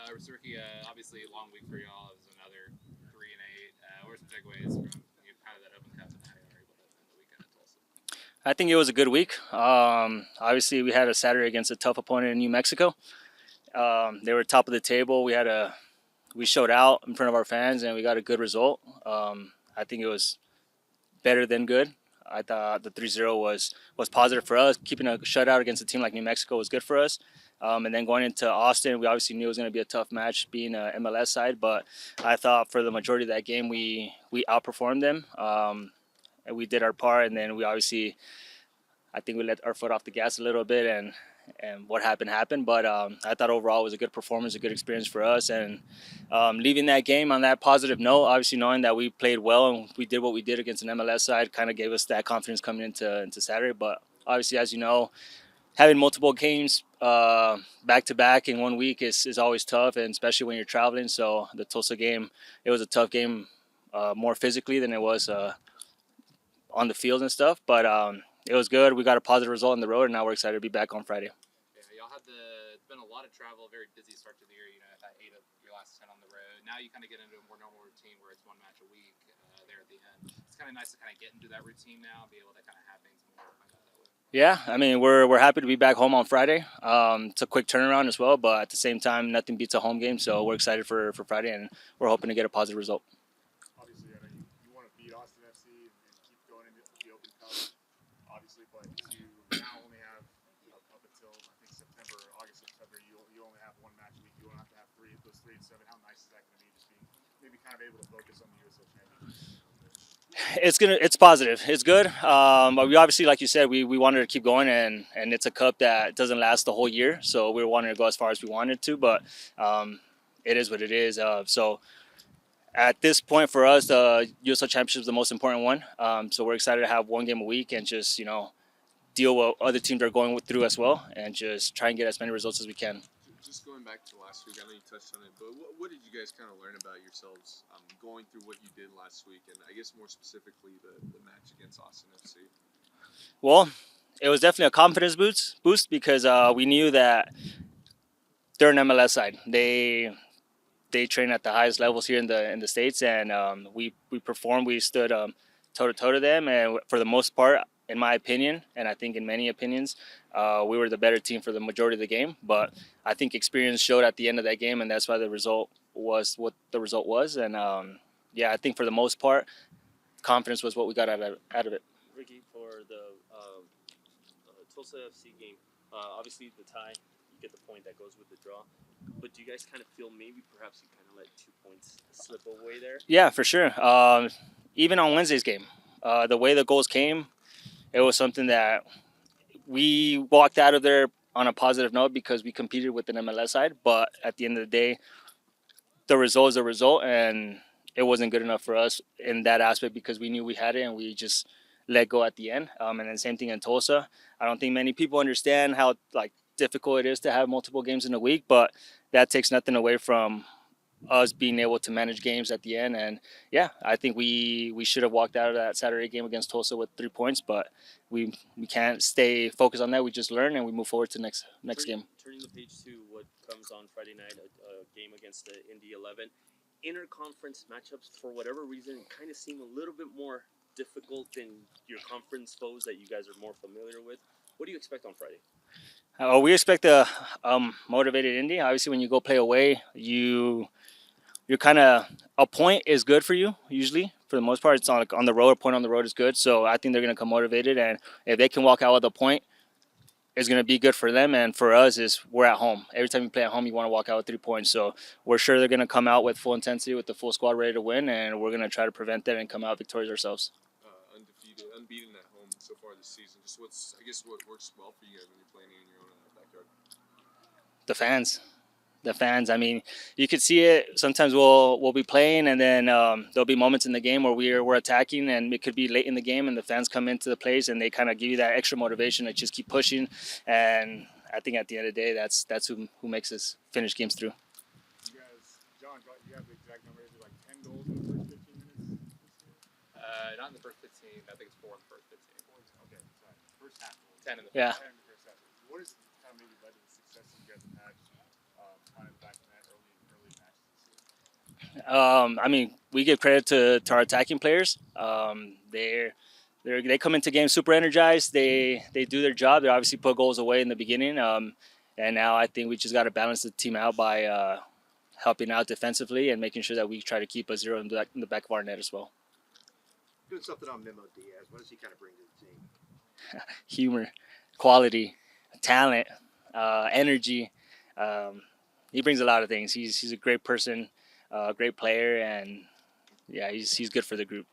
Ricky, obviously a long week for y'all. It was another 3-8. What are some takeaways from kind of that Open Cup and how you were able to end the weekend at Tulsa? I think it was a good week. Obviously, we had a Saturday against a tough opponent in New Mexico. They were top of the table. We showed out in front of our fans, and we got a good result. I think it was better than good. I thought the 3-0 was positive for us. Keeping a shutout against a team like New Mexico was good for us. And then going into Austin, we obviously knew it was going to be a tough match being a MLS side, but I thought for the majority of that game we outperformed them. And we did our part, and then we obviously, I think we let our foot off the gas a little bit, and what happened. But I thought overall it was a good performance, a good experience for us, and leaving that game on that positive note, obviously knowing that we played well and we did what we did against an MLS side, kind of gave us that confidence coming into Saturday. But obviously, as you know, having multiple games back to back in 1 week is always tough, and especially when you're traveling. So the Tulsa game, it was a tough game, more physically than it was on the field and stuff. But it was good. We got a positive result on the road, and now we're excited to be back on Friday. Yeah, y'all had it's been a lot of travel, a very busy start to the year. You know, that 8 of your last 10 on the road. Now you kind of get into a more normal routine where it's one match a week there at the end. It's kind of nice to kind of get into that routine now and be able to kind of have things more planned out that way. Yeah, I mean we're happy to be back home on Friday. It's a quick turnaround as well, but at the same time, nothing beats a home game. So we're excited for Friday, and we're hoping to get a positive result. Obviously, I know you want to beat Austin FC and keep going into the Open Cup, obviously, but to now only have up until I think September, you only have one match a week. You don't have to have those 3 and 7. How nice is that going to be? Just being maybe kind of able to focus on the USL Championship. It's positive. It's good. But we obviously, like you said, we wanted to keep going, and it's a cup that doesn't last the whole year. So we wanted to go as far as we wanted to, but it is what it is. So at this point for us, the USL Championship is the most important one. So we're excited to have one game a week and just deal with other teams that are going through as well, and just try and get as many results as we can. Just going back to last week, I know you touched on it, but what did you guys kind of learn about yourselves going through what you did last week, and I guess more specifically the match against Austin FC? Well, it was definitely a confidence boost because we knew that they're an MLS side. They train at the highest levels here in the States, and we performed. We stood toe to toe to them, and for the most part, in my opinion, and I think in many opinions, we were the better team for the majority of the game. But I think experience showed at the end of that game, and that's why the result was what the result was. And yeah, I think for the most part, confidence was what we got out of it. Ricky, for the Tulsa FC game, obviously the tie, you get the point that goes with the draw. But do you guys kind of feel maybe perhaps you kind of let 2 points slip away there? Yeah, for sure. Even on Wednesday's game, the way the goals came, it was something that we walked out of there on a positive note because we competed with an MLS side. But at the end of the day, the result is a result, and it wasn't good enough for us in that aspect because we knew we had it and we just let go at the end. And then same thing in Tulsa. I don't think many people understand how difficult it is to have multiple games in a week, but that takes nothing away from us being able to manage games at the end. And yeah, I think we should have walked out of that Saturday game against Tulsa with 3 points, but we can't stay focused on that. We just learn and we move forward to next game. Turning the page to what comes on Friday night, a game against the Indy 11. Interconference matchups, for whatever reason, kind of seem a little bit more difficult than your conference foes that you guys are more familiar with. What do you expect on Friday? We expect a motivated Indy. Obviously, when you go play away, you're kind of, a point is good for you usually. For the most part, it's on the road. A point on the road is good. So I think they're going to come motivated, and if they can walk out with a point, it's going to be good for them. And for us, we're at home. Every time you play at home, you want to walk out with 3 points. So we're sure they're going to come out with full intensity, with the full squad ready to win, and we're going to try to prevent that and come out victorious ourselves. Unbeaten at home so far this season. Just what works well for you guys when you're playing in your own backyard? The fans. I mean, you could see it. Sometimes we'll be playing, and then there'll be moments in the game where we're attacking, and it could be late in the game, and the fans come into the place, and they kind of give you that extra motivation to just keep pushing. And I think at the end of the day, that's who makes us finish games through. You guys, John, you have the exact number. Is it like 10 goals in the first 15 minutes? Not in the first 15. I think it's 4 in the first 15. Okay, sorry. First half. 10 in the first. Yeah. 10 in the first half. What has kind of maybe led to the success you guys have had behind the back of the net early in I mean, we give credit to our attacking players. They come into games super energized. They do their job. They obviously put goals away in the beginning, and now I think we just got to balance the team out by helping out defensively and making sure that we try to keep a zero in the back of our net as well. Doing something on Memo Diaz. What does he kind of bring to the team? Humor, quality, talent, energy. He brings a lot of things. He's a great person, great player, and yeah, he's good for the group.